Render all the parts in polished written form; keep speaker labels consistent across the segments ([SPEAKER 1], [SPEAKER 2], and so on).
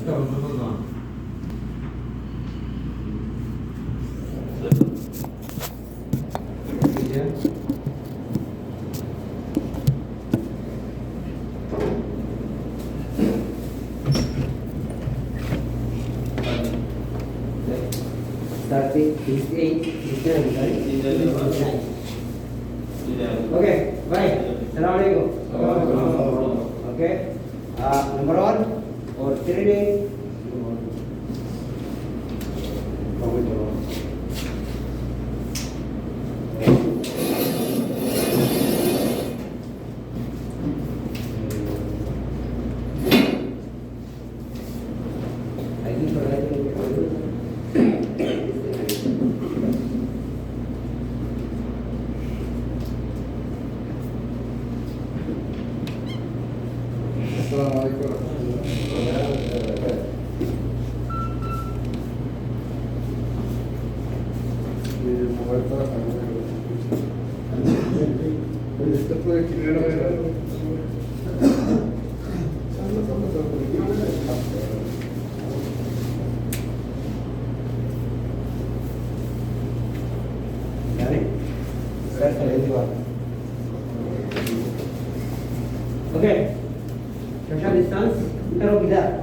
[SPEAKER 1] Okay, baik. Assalamualaikum. Okay. Number one, or training. Okay. Social distance. Taruh bidar.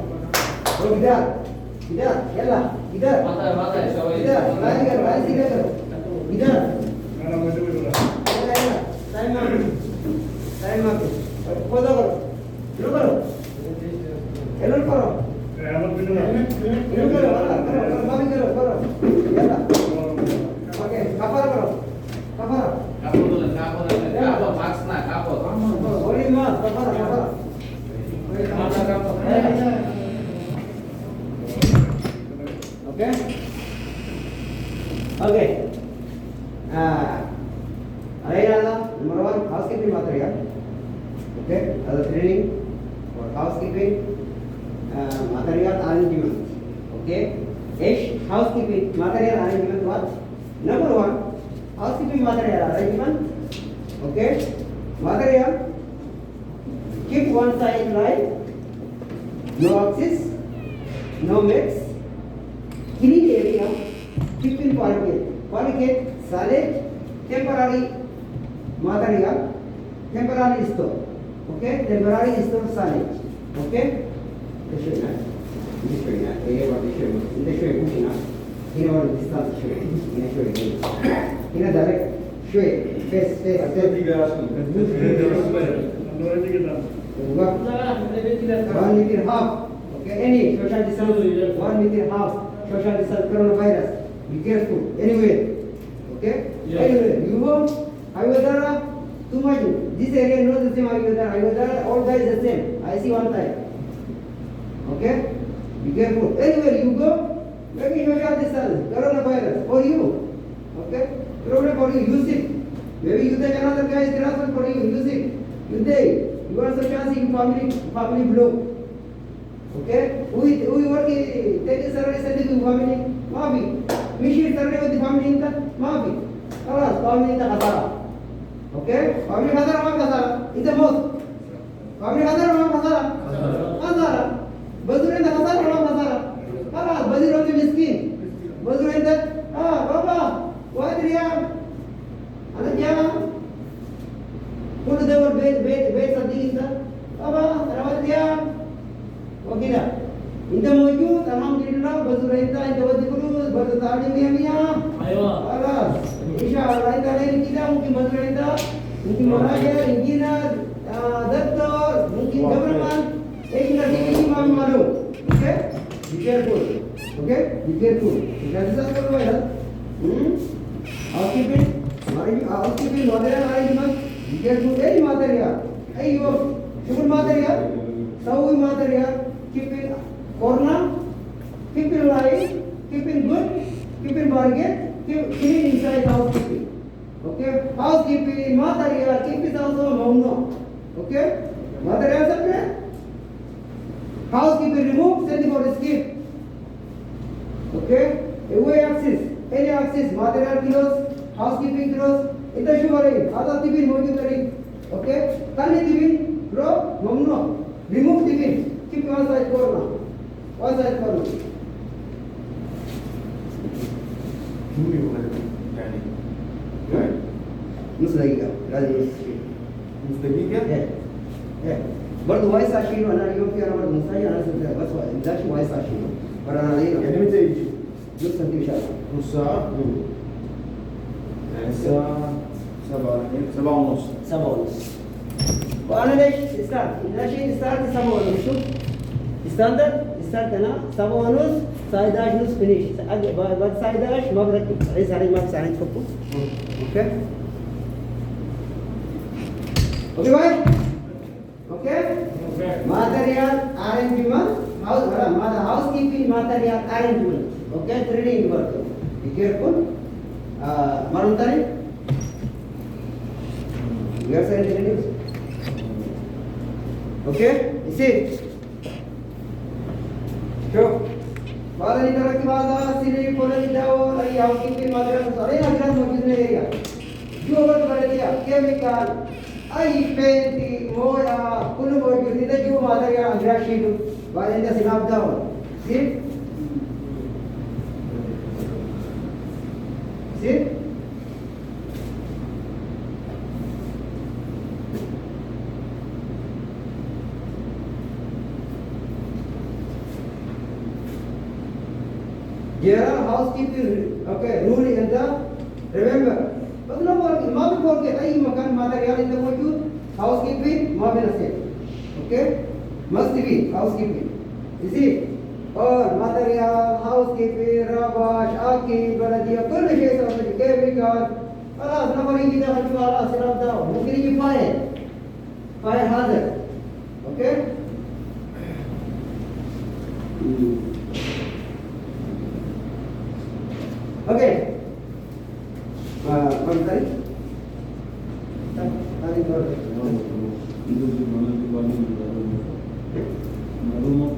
[SPEAKER 1] Taruh bidar. Bidar. Yalah. Bidar.
[SPEAKER 2] Mata
[SPEAKER 1] Bidar. Lari karo. Lari sini karo. Bidar. Yalah. Time out. Time out. Pause करो. शुरू करो. Hello करो. Hello करो. माफी करो. याला. Okay. कपार करो. कपार.
[SPEAKER 2] Kapo, Max na, kapo.
[SPEAKER 1] Boleh mas. Kapar. Okay. Okay. Number one, housekeeping material. Okay. As training for housekeeping material arrangement. Okay. Housekeeping material arrangement what? Number one, housekeeping material arrangement. Okay. Material. Keep one side line. No axis. No mix. Clean area. Keep in polycate. Solid. Temporary material. Temporary store. Okay. Temporary store solid. Okay. This way. This way. This way. In order to start showing. In a direct way. Face. 1 meter half. Okay, any social distance 1 meter half. Social distance coronavirus. Be careful. Anyway. Okay?
[SPEAKER 2] Yes.
[SPEAKER 1] Anyway, you go Ayodhya too much. This area knows the same Ayodhya. All guys the same. I see one time. Okay? Be careful. Anywhere you go, maybe social distance, coronavirus for you. Okay? Problem for you. Use it. Maybe you take another guy is transfer for you. Use it. You take. You are such as in family blow. Okay? We work take a service and do family. Mabi. We should survey with the family in the Mabi. Kalas, family in the Hazara. Okay? Family Hazara, one Hazara. It's the most. Family Hazara, one Hazara. Hazara. Bazur in the Hazara, one Hazara. Kalas, Bazir on the miskin. Bazur in the, Baba, what do you have? Anajama. Put the word wait something in the Baba, Ramadia. Okay, now. In the Moju, Alhamdulillah, Bazuraita, in the Vadikuru, Bazutadi Mia. Alas, Isha, Raita, Nikita, Muki Bazuraita, Muki Mahaya, Ingina, Datta, Muki government, Ekina Tiki Maru. Okay? Be careful. Okay? Be careful. That is all well. Housekeeping material arrangement. Be careful. Any material. Hey, your sugar material, sawi material, keep it corner, keep it light, keep it good, keep it bargain, keep clean inside housekeeping. Okay? Housekeeping material, keep it also no. Okay? Material somewhere. Housekeeping remove, send for skip. Okay? Away axis, any axis, material kilos, housekeeping kilos, ita sugar in, other tiffin moving the ring. Okay? Kali tiffin, drop, mamno. Remove tiffin, keep one side corner. All size for me.
[SPEAKER 3] يعني يعني
[SPEAKER 1] دقيقة لازم
[SPEAKER 3] نص دقيقة؟
[SPEAKER 1] ايه ايه برضه وايس اشيله انا اليوم في انا برضه مستعجل انا بس ده شيء وايس اشيله فانا
[SPEAKER 3] يعني متى يجي؟
[SPEAKER 1] نص ساعة ان شاء الله.
[SPEAKER 3] نص ساعة؟ يعني الساعة 7:30
[SPEAKER 1] 7:30 وانا ليش ستارت؟ اذا شيء ستارت 7:30 شوف ستاندرد ستارت انا 7:30 الساعة 11:30 فينيش بعد الساعة 11 ما بركب عايز علي ما في ساعة تفكوا اوكي اوكي باي اوكي material arrangement house housekeeping material arrangement okay 3D inverter be careful maruntari we are saying the news okay you see شوف بعد اللي ترك بعضها سيري فولا يداو أي housekeeping material सारे अग्रज मौजूद ने area जो अगर बदलिया chemical आई पेंटी मोया कुल मौजूद है जो material अग्रज शीट बाद इंदा सिनाब दाओ see see There are housekeeping okay rule in the remember मतलब माँ भी बोल के आई मकान material in the मौजूद housekeeping माँ भी नसे okay must be housekeeping you see और material housekeeping रबाश आकी बलदिया कुल शे सब केमिकल خلاص नंबर ही किधर हट वाला सिर्फ दाओ मुकरी की फायर हाजिर okay okay Mantari tadi kau
[SPEAKER 3] itu di mana rumah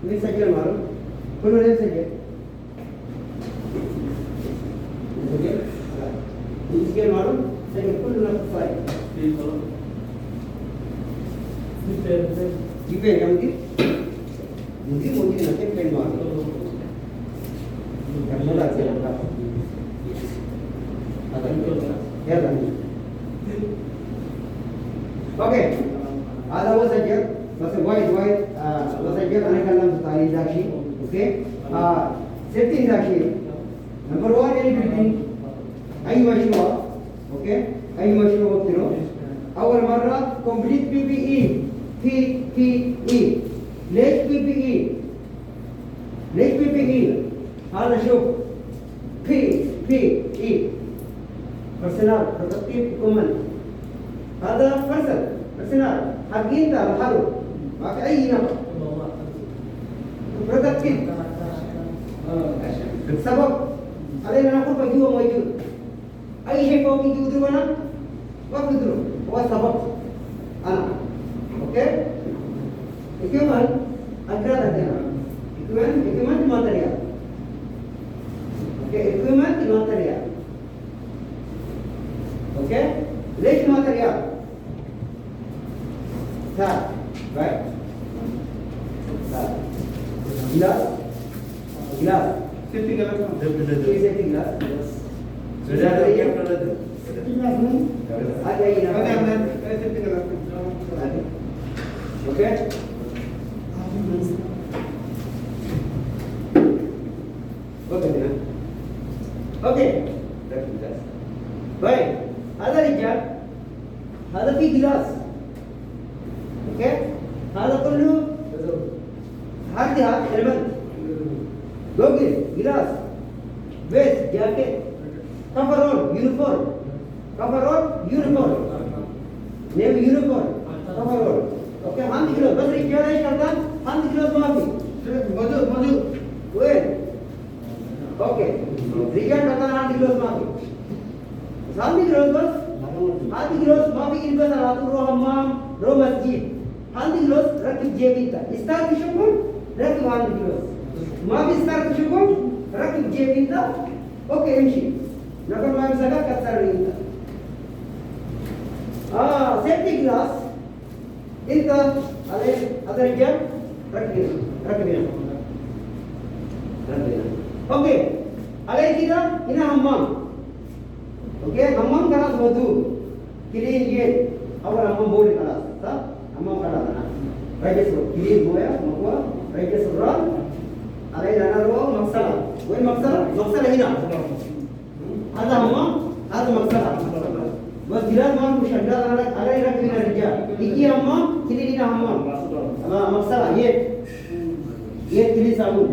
[SPEAKER 1] ini saja malu perlu ini saja ini saja malu saya perlu nak fly dipend kamu di mungkin nanti plan malu karena dah siap dah ya kan oke ada apa saja masa white masa saja anak kalam tali dashi oke safety dashi number 1 any building ai machine oke ai machine होती awal marra complete PPE late PPE هذا شوف PPE personal protective equipment هذا personal حقين ده حلو ما في أي نوع protective السبب علينا نقول بجوا موجود أي شيء فوق يجوا درونا ما بدرو هو السبب أنا أوكي equipment أقرأ لك equipment material okay equipment material okay late material right glass
[SPEAKER 3] safety glass
[SPEAKER 1] safety glass
[SPEAKER 3] sudah ada yang pernah tu
[SPEAKER 1] safety glass ni ada ini
[SPEAKER 3] ada safety glass
[SPEAKER 1] okay okay baik ada Richard ada في glass okay هذا كله هذه element goggles glass vest jacket coverall uniform navy uniform coverall okay hand gloves बस Richard है करता hand gloves माफी मौजूद वين okay Richard करता hand gloves माफी hand gloves बस hand gloves माफी इनका साथ रो हमाम रो मस्जिद hand gloves रखी जेबिता स्टार किशुकुन रखी hand gloves माफी स्टार किशुकुन रखी जेबिता ओके इमशी नकर माफी सगा कत्तर नहीं था safety glass انت هذا الرجال ركب هنا اوكي عليه كده هنا حمام اوكي حمام خلاص وضوء كلين ये اول حمام بول خلاص صح حمام خلاص انا رجس كلين مويه مكوا رجس الرال عليه لنا رو مغسله وين مغسله هنا هذا حمام هذا مغسله بس جلاد ما مش هذا عليه ركب هنا الرجال يجي حمام كلين هنا حمام مغسله ये كلين صابون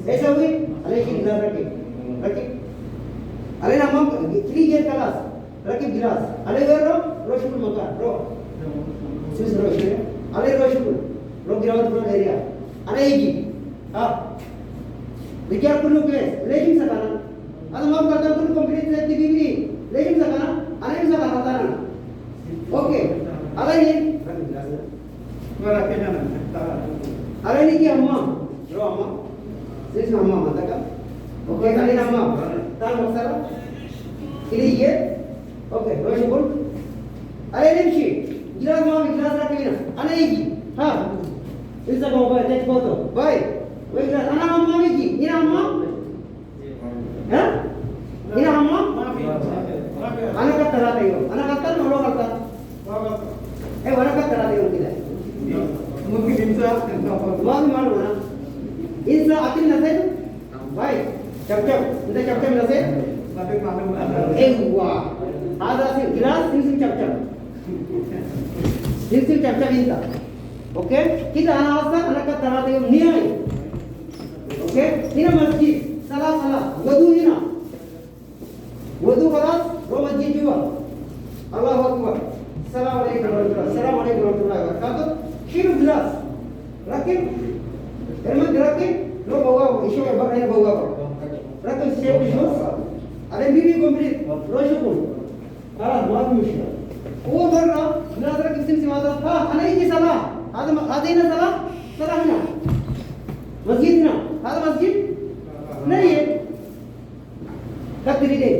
[SPEAKER 1] ऐसा हुई عليه गिलास रखे عليه हम क्लीन ये क्लास रखे गिलास عليه रोशुल मका रो सिस रोशुल عليه रोशुल रो गिरावत रो एरिया عليه जी हां विचार कुल्लू क्लास लेकिन सकाना ಅದು ಮಾಮ್ करता कुल कंप्लीट रहती बीवी लेकिन सकाना عليه सकाना था ना ओके عليه
[SPEAKER 3] Wala ka na.
[SPEAKER 1] عليه की अम्मा रो अम्मा सिस अम्मा माता का ओके عليه अम्मा तार मसाला ini ye oke rosh bol ale nimshi gilas ma gilas rakina ana yiki ha isa ko ba take photo bye we gilas ana amma yiki ina amma ha ina amma ana ka tarate yo ana ka tar no karta wana ka tarate yo kida
[SPEAKER 3] Mungkin bisa
[SPEAKER 1] ma malu na insa akin na sai bye chap chap na sai
[SPEAKER 3] tapi malam ada.
[SPEAKER 1] Ewa, ada sih gelas sing cap-cap. Sing cap-cap ini. Oke, kita anak kata rata yang niai. Oke, ini masjid. Salah. Wudu ini. Wudu kelas, ro masjid juga. Allahu Akbar. Assalamualaikum warahmatullahi wabarakatuh. Kiri gelas. Rakib. Emang rakib, lo bawa isu apa ini bawa apa? Rakib siap isu. अरे बीवी complete रोशुकुल खलास बहुत मुश्किल वो बोल रहा बिलादरा किस्म से माता हां अने की सलाह आदे ना सलाह ना मस्जिद ना हर मस्जिद नहीं है कतरी दे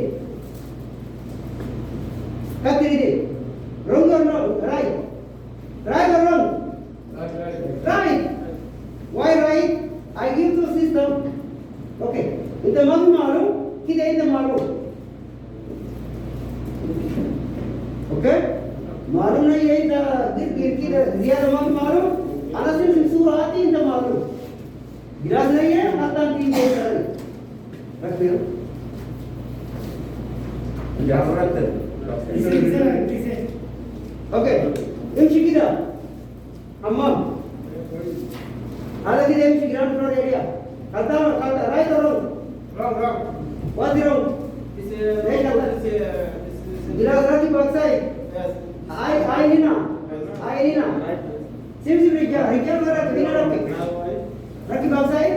[SPEAKER 1] रंग और राइट और रंग right why right I give to system okay इतना मत मारो kita itu malu, oke? Malu nih ya itu, kita dia malu, anak sih surah hati itu malu. Jelas nih ya, hatan tinggi sekali. Betul?
[SPEAKER 3] Jangan berat.
[SPEAKER 1] Oke, ini kita, hammam. Ada di dalam ground floor area. Kata right or wrong?
[SPEAKER 3] Wrong.
[SPEAKER 1] What is wrong? Gilas raki baksai. I Nina. Sim Rija berat Nina raki baksai.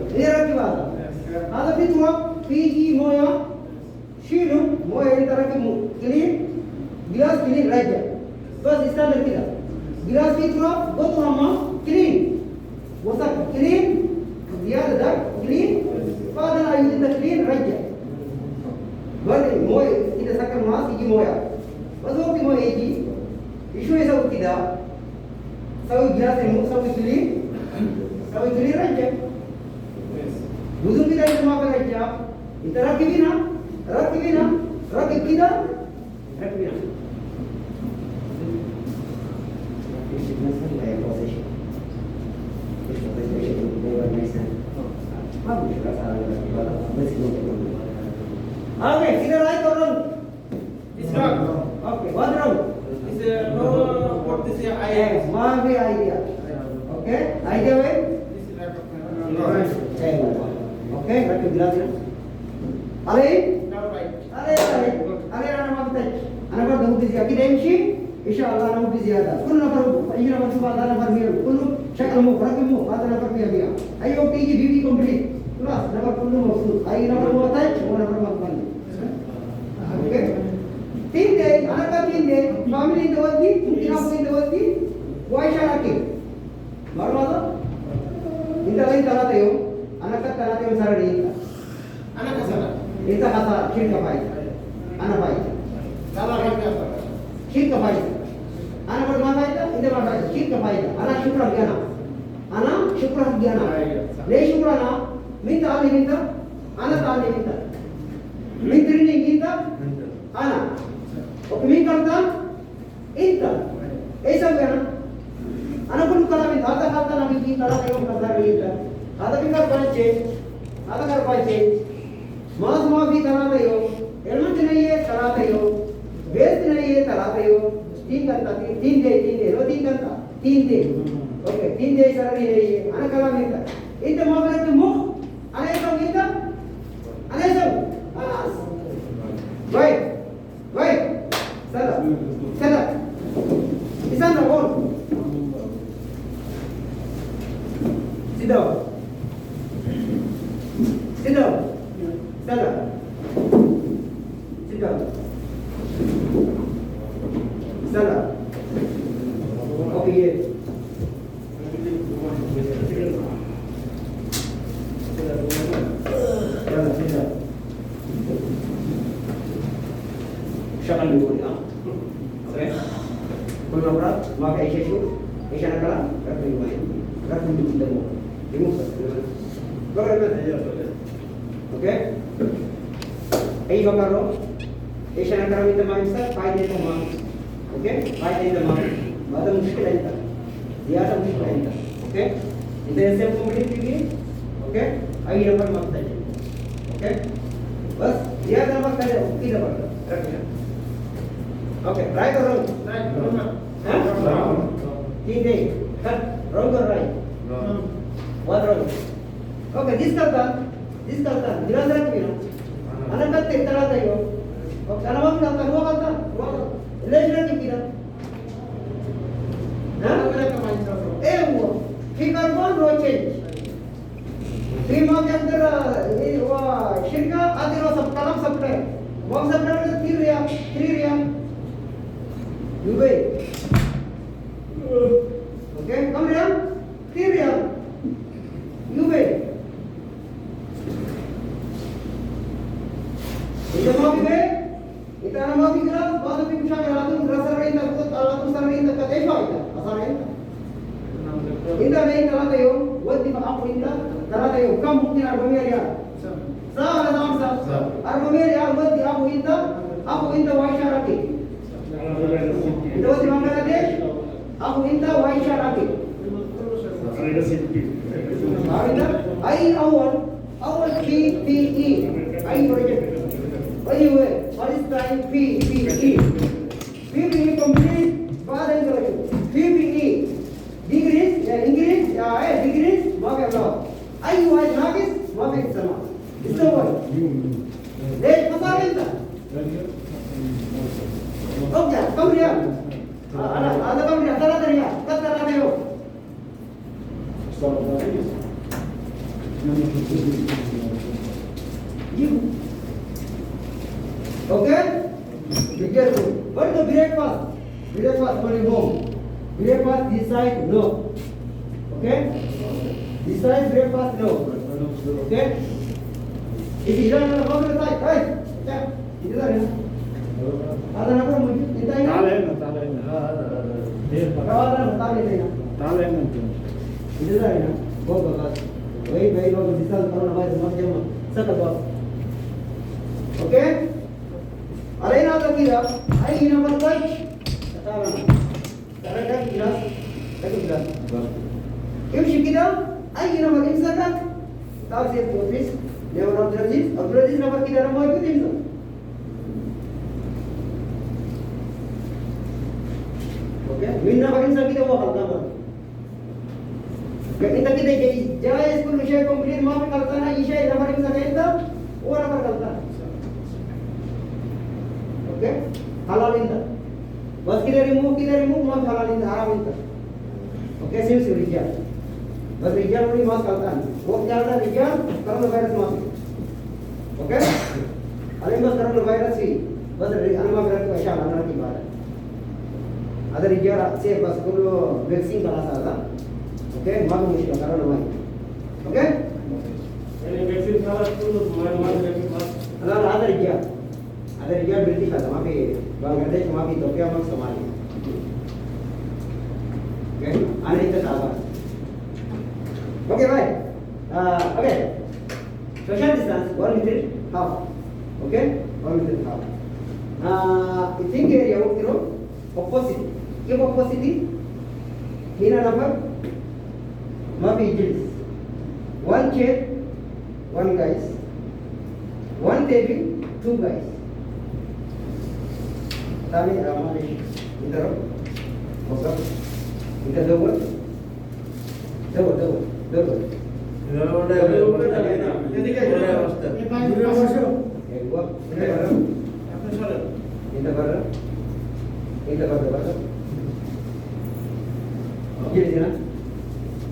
[SPEAKER 1] Ini raki bahasa. Ada fitrah PG moya. Shilu moya ini raki clean. Gilas clean raja. Bas standar kita. Gilas fitrah go to hamma clean. Bosak clean. Dia ada clean. Pada ayu kita clean raja. Balik moy kita sakar mas igi moya. Baso ki moy igi. Isu esa kita. Sawi gelas emu sawi clean raja. Buzung kita itu makan raja. Kita rakibina. Rakib kita. Rakibina. Okay, kita right or wrong?
[SPEAKER 3] It's wrong.
[SPEAKER 1] Okay, what wrong?
[SPEAKER 3] It's no what this is
[SPEAKER 1] Yes, my idea. Okay, idea way?
[SPEAKER 3] This is like
[SPEAKER 1] Okay, got to glass. Ale?
[SPEAKER 3] right.
[SPEAKER 1] Ale ana magtai. Ana bar dahu bizi akid emshi. Inshallah ana bizi hada. Kullu nafar ajra man subhana nafar mir. Kullu shakal mu rakimu hada nafar biya. Ayo PG BB complete. Plus nafar kullu mafsud. Ayo nafar muataj, wa nafar maqbal. Okay. 3 day, anaka 3 day, family in the world, mungkin aku in the world, why sharaki? Baru ada? Inta lain talate yo, anaka talate yo sarari inta.
[SPEAKER 3] Anak kesana.
[SPEAKER 1] Inta kata shirka pai, anak pai,
[SPEAKER 3] Salah lagi apa?
[SPEAKER 1] shirka pai. Anak bermafaida, ini mafaida, kita faida. Anak syukur gana. Anak syukur gana. Le syukur anak, minta ali minta, anak ali minta. Minta ini kita, anak. Oke, minta kan, inta. Esa gana. Anak pun kalau minta, ada nabi kita, ada yang kata kita. Ada pikir baca, ada kar baca. Mas mafi तरह यो, एलमंट नहीं है तरह यो, waste नहीं है तरह यो, तीन घंटा तीन दे, रो तीन दे, ओके तीन दे सर नहीं है, अने कला मिलता, इतने मामले में मुख, अने सब मिलता, अने सब, वाई, सदा, इसान ना कौन, सिद्धो, Salah. Tidak. Salah. Okey. Salah, tidak. Siapa dulu ya? Okey. Kalau berat, maka isu, nak kalah, kerana main, kerana dulu demo, Bagaimana? Okay? Ay bakaro. Isya na karawin tamang isa, pahit nito mga. Okay? Pahit nito mga. Bata muskil ay ita. Diya muskil ay ita. Okay? Ito yung same complete tinggi. Okay? Ay dapat magtay. Okay? Bas, diya dapat kaya. Okay dapat. Okay, right or wrong?
[SPEAKER 3] Right, wrong.
[SPEAKER 1] Huh? Wrong. Hindi. Cut. Wrong or right?
[SPEAKER 3] Wrong.
[SPEAKER 1] What wrong? Okay, this kata. Jelas kira. Anak kata terang tayo. Kalau mau kata dua kata. Lepas kira. Nah, वो फिकर कौन रो change film के अंदर वो शिरका आदि रो सब कलम सब है वो सब है 3 रिया दुबई ओके कम रिया 3 रिया Dubai itu mau be itu ana mau kira bahasa pikusha galatu rasa rain tak tu alatu sarain tak kate faida asarain inda nei talata yo wadi ma apu inda talata yo kam mukti ar bameria sa ala sa ar bameria wadi apu inda waisharati itu wadi bangladesh apu inda waisharati ai awal PPE ai project anyway what is time PPE complete badan karo PPE degrees English degrees maka law ai was nagis maka sama itu what deh masalah itu oke kamu lihat ada kamu lihat tara tara kata tara yo okay be careful what is the breakfast for your home breakfast this side no okay this side breakfast no okay if you don't know how to say hey इधर है आधा ना करो मुझे इतना ही ताले ना ताले ना इधर है ना बहुत बहुत वही भाई लोग डिस्कस करो ना भाई समझ जाओ सकल बात ओके अरे ना तो किया आई नंबर 1 बताओ ना करेक्ट गिलास एक गिलास क्यों शिकिदा आई नंबर इंसान तार से ऑफिस लेवल ऑफ जर्जीस अब्दुल्लाजीस नंबर की तरह मौजूद है इंसान ओके मिन्ना बगिन सा की तो वो हल्का पर kita kita jaya school विषय कंप्लीट माफ करता है विषय नंबर इन सकेंदा और नंबर करता है ओके halal इंदा बस रिमूव माफ halal इंदा आराम इंदा ओके सिर्फ रिजल बस रिजल नहीं माफ करता है वो क्या है रिजल कोरोना वायरस माफ ओके अरे बस कोरोना वायरस ही बस अनुमान करके अच्छा बनाना की बात है अदर रिजल से बस को वैक्सीन करा सकता ओके मालूम मुश्किल कारण हुआ ओके
[SPEAKER 3] ये वैक्सीन सारा स्कूल मार
[SPEAKER 1] अगर आदर किया ब्रिटिश का वहाँ पे बांग्लादेश वहाँ पे तो क्या मत समाज Okay, unlimited hours. Okay, right. Okay. Social distance 1 meter half. Okay, 1 meter half. I think area opposite. Give opposite. Here number. Maybe this. 1 chair, 1 guys. 1 table, 2 guys. Tadi ramai ini. Inter. Okay. Inter double.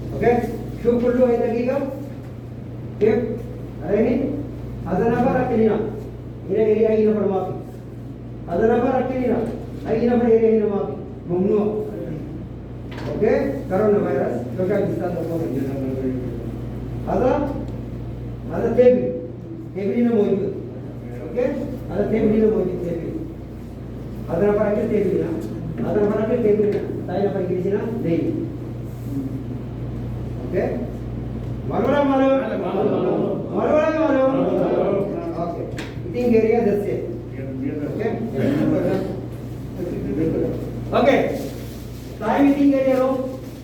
[SPEAKER 1] Oke, syukur dulu ini lagi kau. Oke, ada ini. Ada nama rakyatnya. Ini area ini nama maaf. Ada nama rakyatnya. Ini nama area ini maaf. Mumnu. Oke, coronavirus. Kita bisa tahu. Ada table. Table ini mojud. Oke, ada table ini mojud table. Ada nama rakyat table ini. Ada nama rakyat table ini. Saya nama kiri sini. Deh. Oke. Malu. Okay. Eating area the same. Okay. Okay. Time eating area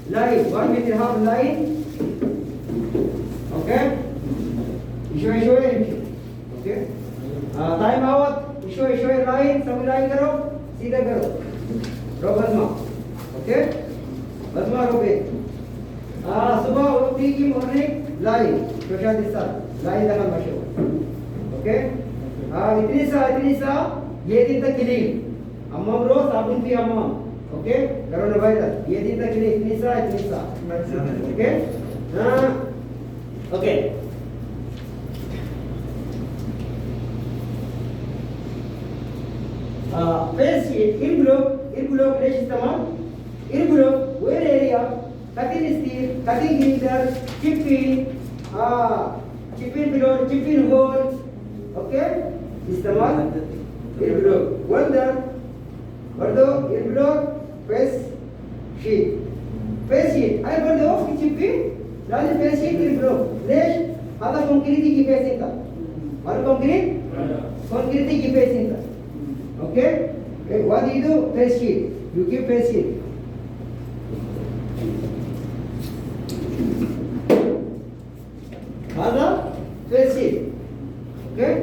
[SPEAKER 1] line 1 meter half line. Okay. Show. Okay. Time out. Show line. सब line करो. सीधा करो. रो बसमा. Okay. बसमा रो पे. सुबह उठती की morning line social distance line लगा मशो. Okay. इतनी सा ये दिन तक क्लीन अम्मा ब्रो साबुन भी अम्मा. Okay. कोरोना वायरस ये दिन तक क्लीन इतनी सा. Okay. Okay. Face irgulok lesh tamam irgulok where area cutting steel cutting grinder chipping below chipping hole. Okay. इस्तेमाल irgulok welder वर्दो irgulok face sheet आई वर्दो chipping लाली face sheet irgulok lesh आता concrete की face इंता और concrete की face इंता. Okay. What do you do? Face sheet. You keep face sheet. Other face sheet. Okay.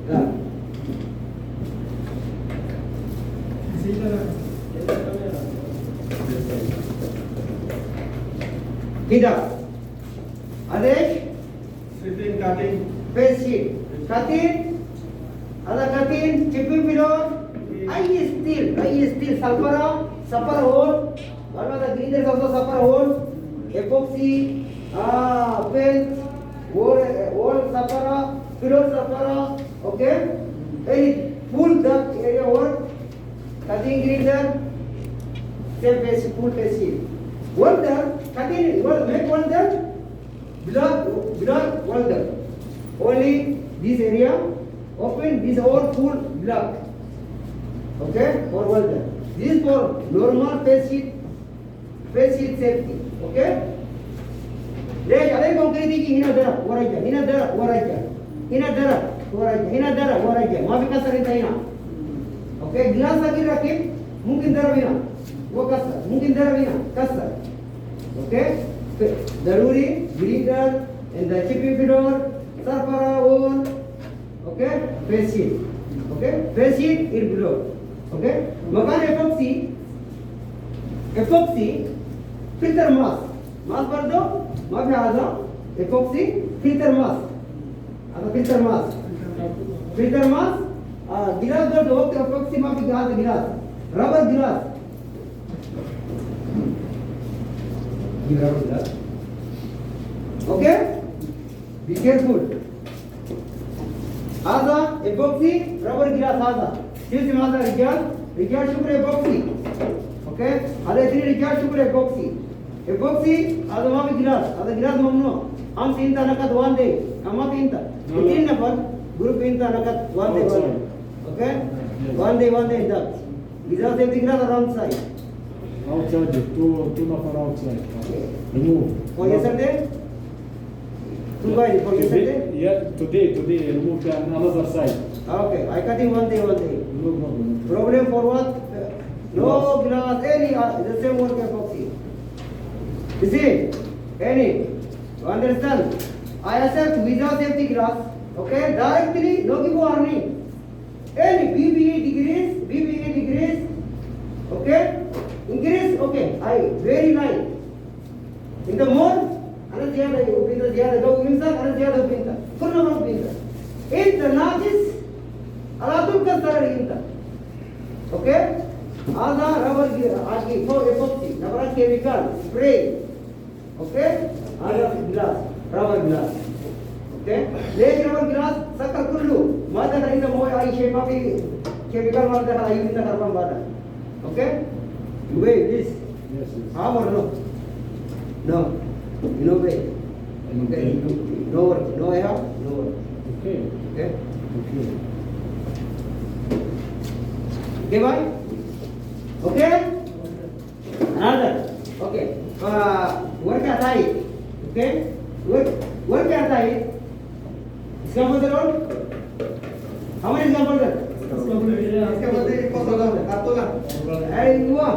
[SPEAKER 1] Yeah. Tidak. Adesh.
[SPEAKER 3] Sitting, cutting.
[SPEAKER 1] Face sheet. Cutting. Ada cutting. Chipping below. I steel. Sulfur hole. One of the grinder also sulfur hole. Epoxy. Paint. Wall sulfur. Pillow sulfur. Okay. Any full duct area work. Cutting grinder. Same face. Full face sheet. Welder. Cutting. Make welder. Below welder. Only this area. Open this all full block. Okay, for welder. This is for normal face sheet safety. Okay. Let's अरे concrete की हिना दरा वराइजा. माफी का सरिता Hina. Okay, glass lagi rakit mungkin dara bina. वो कसर mungkin dara bina कसर. Okay. Daruri grinder and the chipping pillar sarpara wall. Okay, face sheet. Okay, face sheet is below. Okay, makan epoxy filter mask कर दो. माफी आजा epoxy filter mask. गिलास कर दो. epoxy माफी गिलास rubber गिलास. Okay, be careful. आजा epoxy rubber गिलास आजा. किस माजा रिक्याल शुक्र epoxy. Okay, आजा इतनी रिक्याल शुक्र epoxy. आजा माफी गिलास मम्नो. हम तीनता नकद वन दे. हम तीनता. तीन नफर ग्रुप तीनता नकद वन दे. Okay, वन दे इधर. गिलास एक गिलास around side.
[SPEAKER 3] Outside, two nafar outside. Remove.
[SPEAKER 1] For yesterday? Two guys for yesterday?
[SPEAKER 3] Yeah, today, remove the another side.
[SPEAKER 1] Okay, I cutting one day.
[SPEAKER 3] No problem.
[SPEAKER 1] Problem for what? No glass, any, the same work epoxy. You see? Any. You understand? I accept without safety glass. Okay? Directly, no give warning. Any BBE degrees. Okay? Increase, okay. I very light. In the more, अरे ज़्यादा ही उपीता ज़्यादा दो इंसान अरे ज़्यादा उपीता फुल्लो में उपीता इत Nazis अलातुम का तरह इंता ओके आधा रबर की आज की फो एपोक्सी नबरा केमिकल स्प्रे ओके आधा ग्लास रबर ग्लास ओके ले रबर ग्लास सकल कुल्लू माता कहीं तो मोय आई शेप अभी केमिकल मारते हैं आई इंता करपम बारा ओके wait this
[SPEAKER 3] Yes.
[SPEAKER 1] हाँ or no no no way okay no work no error no work
[SPEAKER 3] Okay.
[SPEAKER 1] okay
[SPEAKER 3] Okay.
[SPEAKER 1] okay bye okay another okay work at height okay work at height इसका मतलब और हमारे इसका मतलब इसका मतलब कौन सा होता है काटो ना अरे हुआ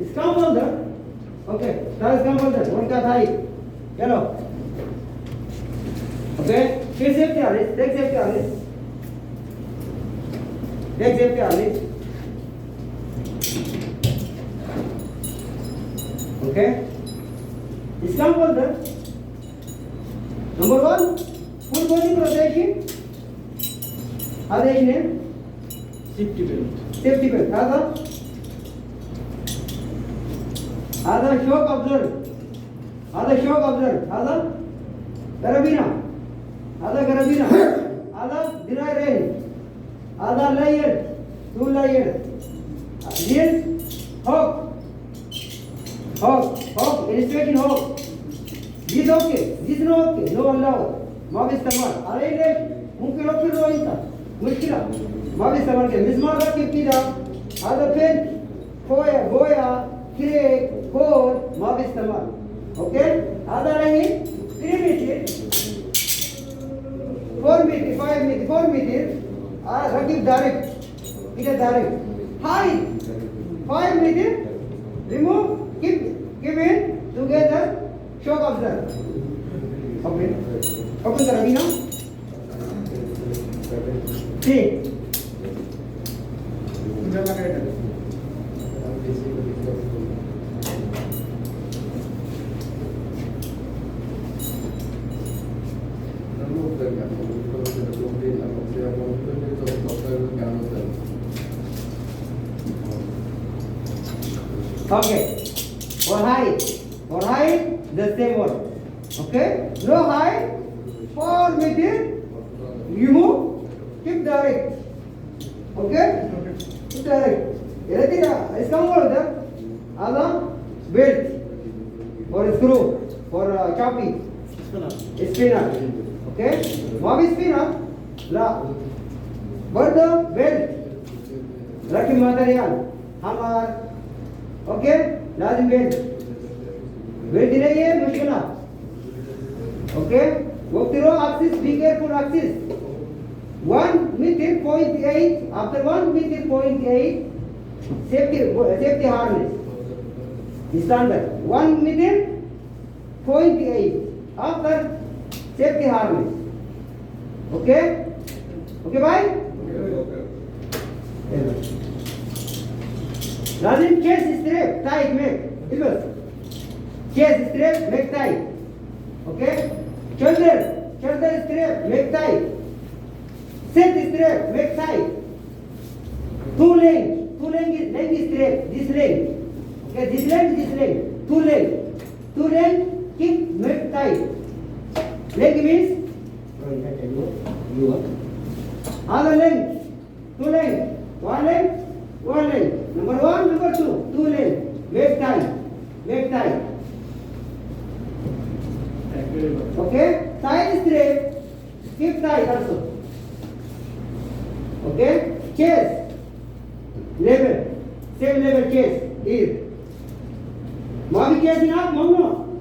[SPEAKER 1] इसका मतलब ओके तार इसका मतलब work at height चलो ओके फिर सेफ्टी आलिस देख सेफ्टी आलिस ओके इसका मतलब नंबर 1 फुल बॉडी प्रोटेक्शन आदेश ने सेफ्टी बेल्ट आधा शॉक ऑब्जर्व आधा carabina आधा dry range आधा layered 2 layered this hawk illustration hawk this okay this no okay no allowed ما بيستمر عليه ليش ممكن يوفر له انت مشكله ما بيستمر كده مسمار ركب كده هذا فين بويا كريك كور ما بيستمر اوكي هذا رهين 3 meter 4 meter 5 meter 4 meter ركب direct كده direct high 5 meter remove keep in together shock observe okay open carabina see okay for height the same one okay no height 4 meter remove keep direct okay keep direct यदि इसका मतलब है आधा belt or screw for chopping spinner okay what is spinner la but the belt lucky material hammer okay lazim belt नहीं है मुश्किल okay वो तेरो axis be careful axis 1 meter 0.8 after 1 meter 0.8 safety harness standard 1 meter 0.8 after safety harness okay bye lazim chest strap tight make इधर chest strap make tight okay shoulder strap make tight set strap make tight two leg strap this leg okay this leg two leg keep make tight leg means other leg two leg one leg number 1 number 2 two leg make tight okay side strap keep tight also okay chest level same level chest here Mavi Kasinat, Mamno.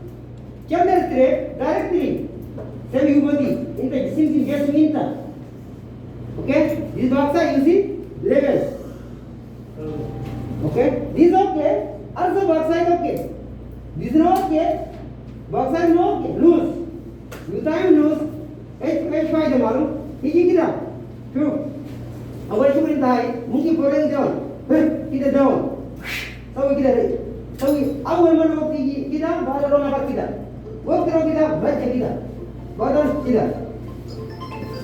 [SPEAKER 1] Chapter 3, direct 3. Same Ubadi. In the since in just Minta. Okay? This box are using levels. Okay? This okay. Also box side okay. This is not okay. Box side no okay. Loose. You time loose. H5 the malu. Hiji kita. True. Awal itu perintah. Mungkin boleh down. Kita down. So kita. So awal mana waktu kita baru orang apa kita. Waktu orang kita baca kita. Badan kita.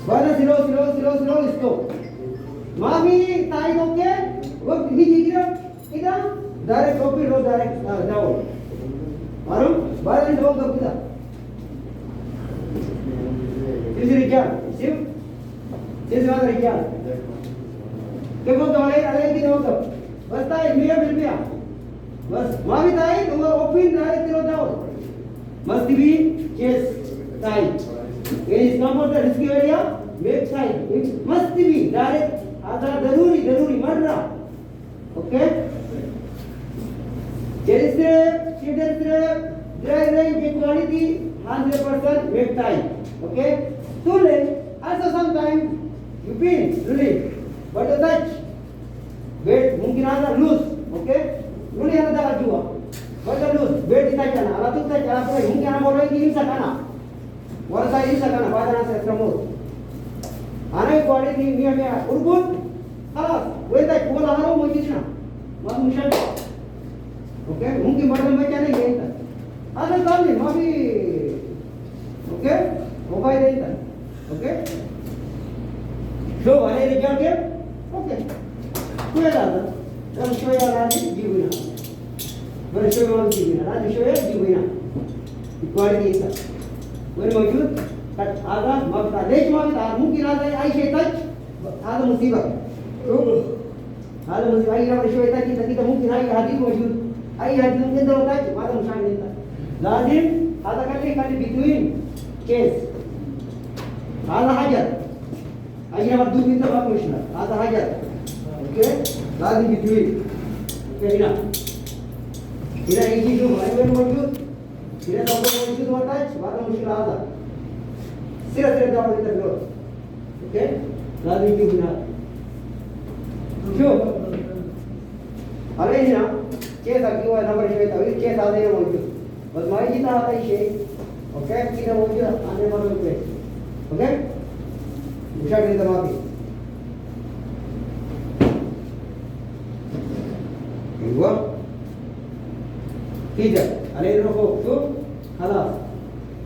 [SPEAKER 1] Badan slow stop. Mami tarik okay. Waktu hiji kita direct copy row direct down. Malu badan down ke kita. This is Sim. This is not Rijal. Kau tu ada di dalam. Bas tay mia. Bas mami tay, tu open direct kilo down. Must be chest tay. When is come out the risky area, make side. It must be direct. Ada daruri marra. Okay. Chest dry range quality 100% make time. Okay. Too late. Also sometimes you pin really, but the touch weight mungkin ada loose, okay? Really ada juga, but the loose weight kita kana, alat tu kita cara apa? Mungkin ada orang ini bisa kana, orang saya bisa kana, badan saya semut. Anak quality ni dia urut, alas, weight tak kuat ada mungkin sana, masuk musyad, okay? Mungkin badan macam ni kita, ada tahu ni, mami, okay? Mobile ini, okay? So, ada result ke? Okay. Kau ada, kalau show yang ada jiwina, kalau show yang jiwina, ada show yang jiwina. Quality itu. Kalau maju, kat ada, makna leh makna, mungkin ada aisyah touch, ada musibah. Ada musibah. Aisyah show touch kita mungkin aisyah hadis maju, aisyah hadis mungkin dah touch, ada musibah ini. Lazim, ada kali between case, ada hajat. Aja nama dua minta apa mesti nak? Ada hajat, okay? Lagi between, okay ina. Ina ini tu, ayam maju. Ina doktor maju tu atas, baru mesti ada. Sila dah kita dulu, okay? Lagi itu ina. So, ada ini na, case lagi orang nama dia tahu, case ada yang maju. Bas mai kita ada ini, okay? Kita maju, ane malu tu, okay? Musyad ni tamapi. Dua. Tiga. Ada yang rokok tu, halas.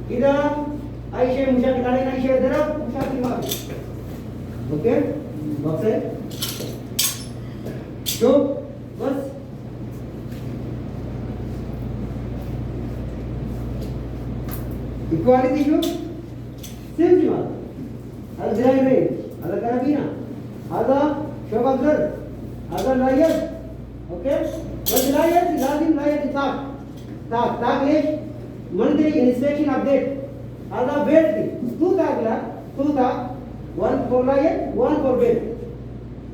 [SPEAKER 1] Tiga. Aisyah musyad kita ni Aisyah darab, musyad tamapi. Okay? Maksud? So, bas. Equality tu, same cuma. Ada dry range, ada karabina, ada shock absorber, ada layers, okay? But layers, lazim layers tak leh, monthly inspection update, ada bed tu one for layer, one for bed,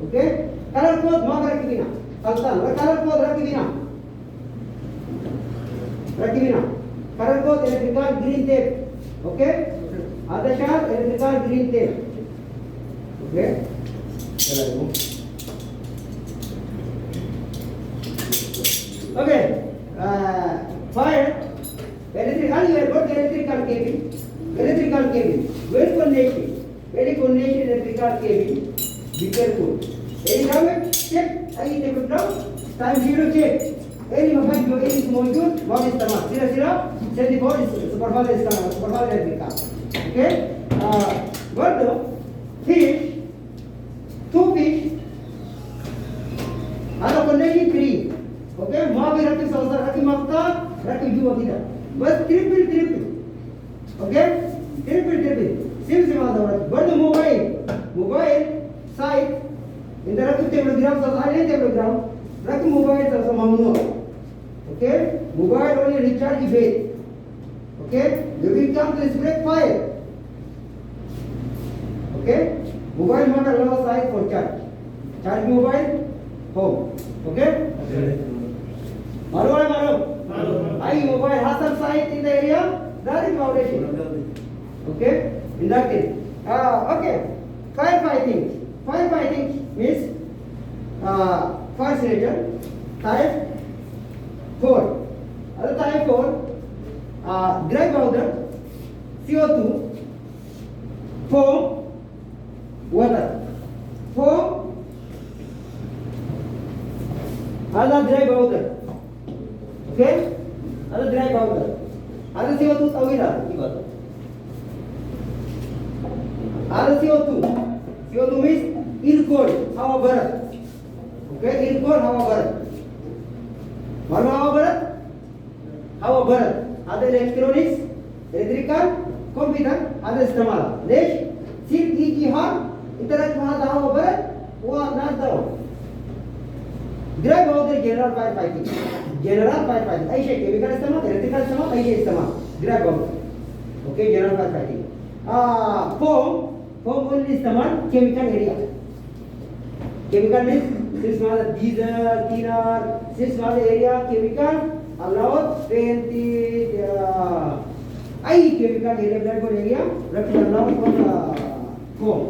[SPEAKER 1] okay? Color code mau rakibina, kaltan, color code rakibina, color code electrical green tape, okay? Ada sharp electrical green tape. Okay. Okay. Fire. Electrical. You have got electrical cabin. Very connection electrical cabin. Be careful. Any comment? Check. Any table down. Time zero check. Any mobile जो any मौजूद वहाँ इस्तेमाल. सिरा send the board supervisor electrical. Okay. But fish, two fish, ada connection three. Okay. Mau भी रखी साउसर रखी मापता रखी जुआ kita. बस triple. Okay. Triple. Sim ada orang. But mobile side. Ini raki telegram sahaja telegram. Raki mobile sahaja mamnu. Okay. Mobile only recharge base. Okay. You will come to display fire. Okay. Mobile not allow size for charge. Charge mobile home. Okay. Malu. mobile has some site in the area, that is foundation. Okay, in that case. Okay, firefighting. Firefighting means first letter, type 4. Other type 4, dry powder, CO2, foam, water. Foam, other dry powder. Okay? Other dry powder. Other CO2 tawila. Other CO2. CO2 means air cold, hawa barat. Okay? Air cold, hawa barat. Mana hawa barat? Hawa barat. Other electronics, electrical, computer, other istimal. ليش؟ سير يجي هار internet वहाँ था वो पर वो नाच था drive होते general fire fighting ऐसे chemical इस्तेमाल इलेक्ट्रिकल इस्तेमाल ऐसे इस्तेमाल ड्राइव होते okay general fire fighting foam only इस्तेमाल केमिकल एरिया केमिकल मीन्स सिर्फ माल डीजल थिनर सिर्फ माल एरिया केमिकल अलाउड पेंटी आई केमिकल एरिया ड्राइव एरिया रखना अलाउड फोम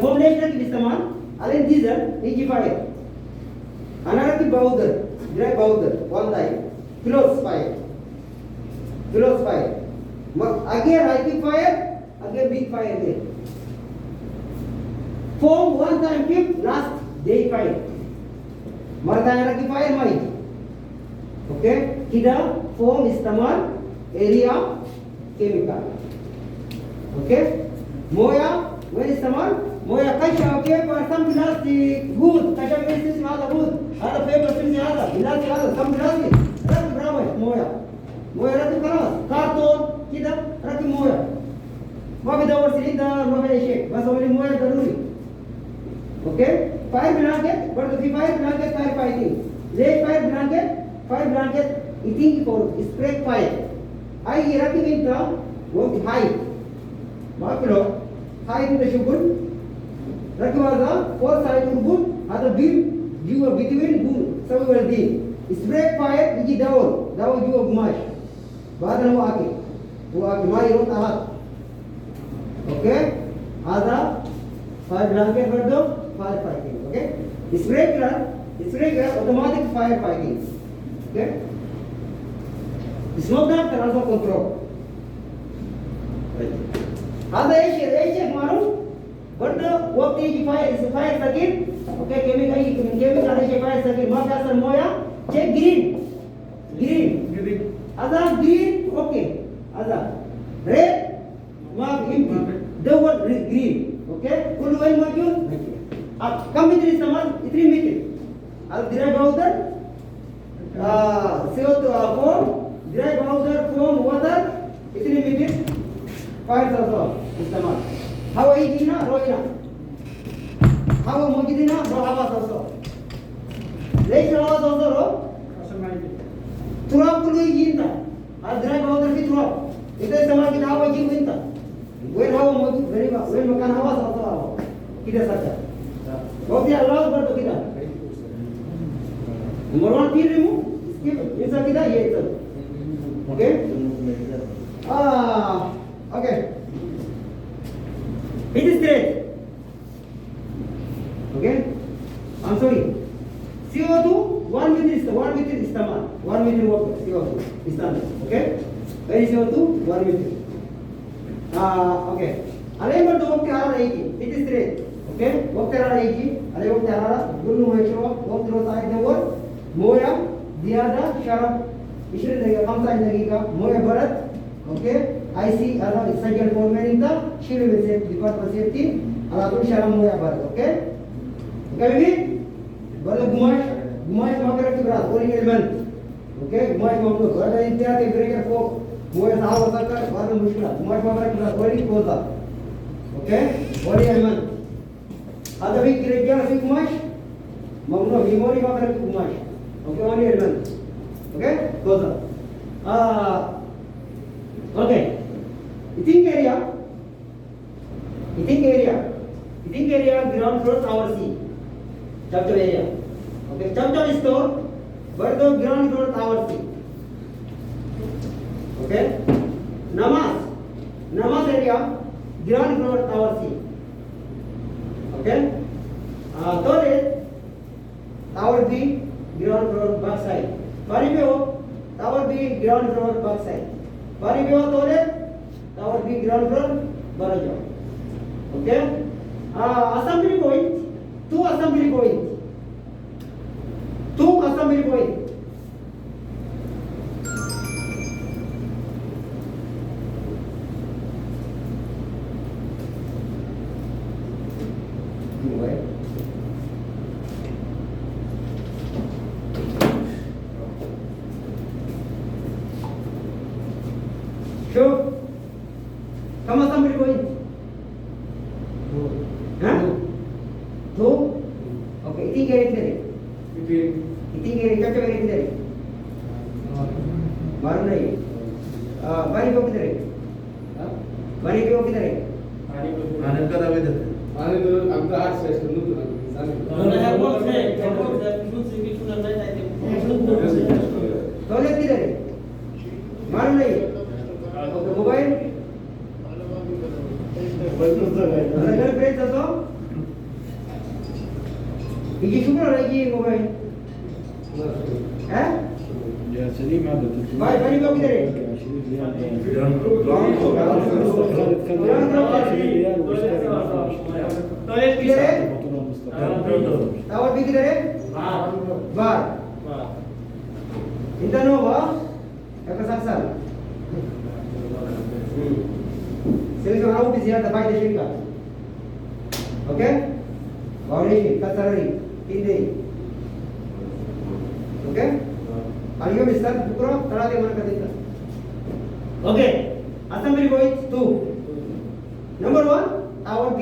[SPEAKER 1] फोम लेकर की इस्तेमाल अरे डीजल एक ही फायर अनार की बाउदर ड्राई बाउदर वन दाई क्लोज फायर मग आगे राइटिंग फायर आगे बिग फायर दे foam one time keep last day fire मरता है की फायर माई ओके किधर फोम इस्तेमाल एरिया केमिकल ओके मोया when istamal moya kasha okay for some plastic good kasha means hada good hada paper means hada plastic hada some plastic rak bravo moya rak خلاص carton كده rak moya ما بدور سلندر ما في شيء بس هو مويه ضروري اوكي فاير بلانكت برضه في فاير بلانكت فاير فايتنج ليه فاير بلانكت eating for spread fire اي ركب انت وقت هاي ما كله high in the sugar, Rakiwaza, 4 side to good, other beam, you are between good, somewhere deep. Spray fire, which is down, you are gumash. Badan waki, my own ahat. Okay? Other fire blanket for the fire fighting. Okay? Spray gun, automatic fire fighting. Okay? Smoke gun can also control. Ada Asia maru, but what is fire second? Okay, chemical ada fire second. Maka asal moya, check green. Ada green, okay. Ada red, mark empty. The word green, okay. Kulu ay maju. Kami ini sama, itri mikir. Al dry powder, CO2 foam, dry powder foam water, itri mikir. Fire also istimal. Hawa hijina, roina. Hawa mujidina, ro hawa also. Leis hawa also ro. Turap kulu hijinta. Adra powder ki turap. Ito istimal kita hawa hijinta. When hawa mujid, very well. When makan hawa also hawa. Kita saja. Waktu Allah berdoa kita. Number 1 pin remove. Skip. Insya kita ye itu. Okay. Okay. It is straight. Okay. I'm sorry. CO2 1 meter istamal. 1 meter water CO2 istamal. Okay. Where is CO2 1 meter. Okay. Alignment waktu arah lagi. It is straight. Okay. Waktu arah lagi. Alignment waktu arah. Guru mahasiswa waktu terus ayat nomor. Moya diada syarat. Isyarat lagi kamsa lagi ka. Moya barat. Okay. I see second foreman in the shield with safety, department safety. Alatul sharam moya barat. Okay. Okay, baby. Baru gumash makara ki berat. Only element. Okay. Gumash makara. Baru intiya ke breaker ko. Moya sahab sakar. Baru mushkil. Gumash makara ki berat. Only kosa. Okay. Only element. Ada bhi kirja si gumash. Magno memory makara ki gumash. Okay. Only element. Okay. Kosa. Okay. Eating area ground floor tower C. Chapter area. Okay, chapter store, but the ground floor tower C. Okay? Namas area, ground floor tower C. Okay? Toilet, tower B, ground floor back side. Paribio, tower B, ground floor back side. Paribio toilet, tower B, ground floor, barajo. Okay? Assembly point, two assembly point. Sure. Come assembly point. Huh? Two. Okay. Iting kiri. Iting kiri. Kacau kiri. Baru naik. Bani ko kidhar hai? Bani ko kidhar hai?
[SPEAKER 2] आनंद का दावे देते आनंद आमका आठ से सुनू तो
[SPEAKER 1] toilet किधर है? मालूम नहीं। Okay mobile? अगर प्रेस दसो? ये शुक्र है कि मोबाइल? हैं?
[SPEAKER 3] يا سليم هذا
[SPEAKER 1] भाई बनी को किधर है? किधर है? टावर भी किधर है? बार इंटर नो बा एक साल सेल्स हाउ भी ज्यादा बाय देश का ओके बाउंडेशन कतररी तीन दे ओके आलियो मिस्टर पूरा तड़ा दे मन कर देता okay assembly point 2 number 1 tower B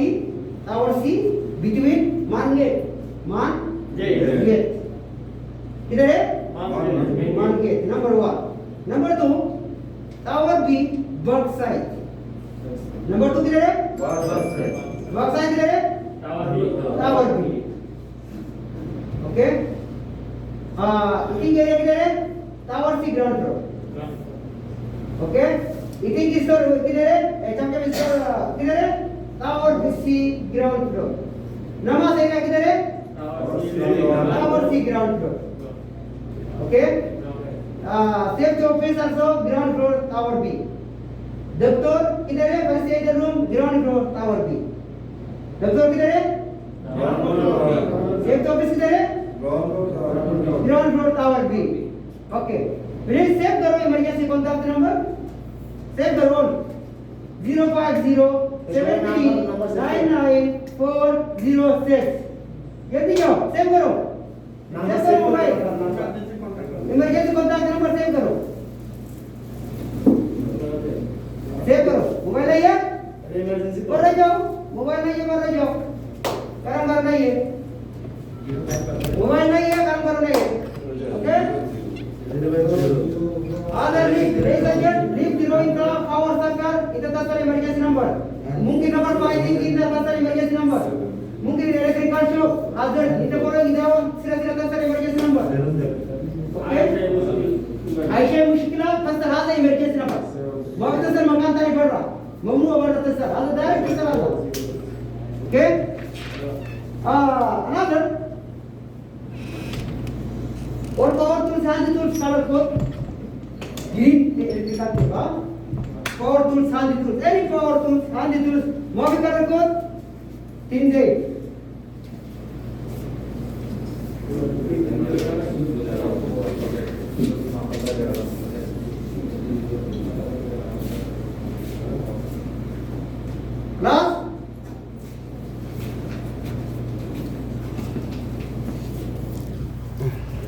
[SPEAKER 1] tower C between main gate किधर है main gate number 1 number 2 tower B back side number 2 किधर है बैक साइड किधर है tower B okay eating area किधर है tower C ground floor okay eating store किधर है चमके स्टोर किधर है टावर C ग्राउंड फ्लोर नमाज एरिया किधर है tower C ground floor okay safe office also ground floor tower B दफ्तर किधर है first aid room ground floor tower B दफ्तर किधर है सेफ ऑफिस किधर है ground floor tower B okay please save करो इमरजेंसी कॉन्टैक्ट नंबर सेव करो 05073999406 ये दियो सेव करो mobile emergency contact number save करो मोबाइल नहीं है कर रहे जाओ मोबाइल नहीं है कर रहे जाओ काम करना ही है मोबाइल नहीं है काम करना ही है okay other leave below the power circle itu dasar emergency number mungkin nomor filing ini dasar emergency number mungkin electrical shock other itu orang itu sila dasar emergency number oke Aisyah mushkilah dasar ada emergency number mau dasar makan tadi berapa mamnu awal dasar ada direct dasar ada oke another और power tool शांति tool colour code green electrical tool power tool शांति tool any power tool शांति tool modifier code 3 दे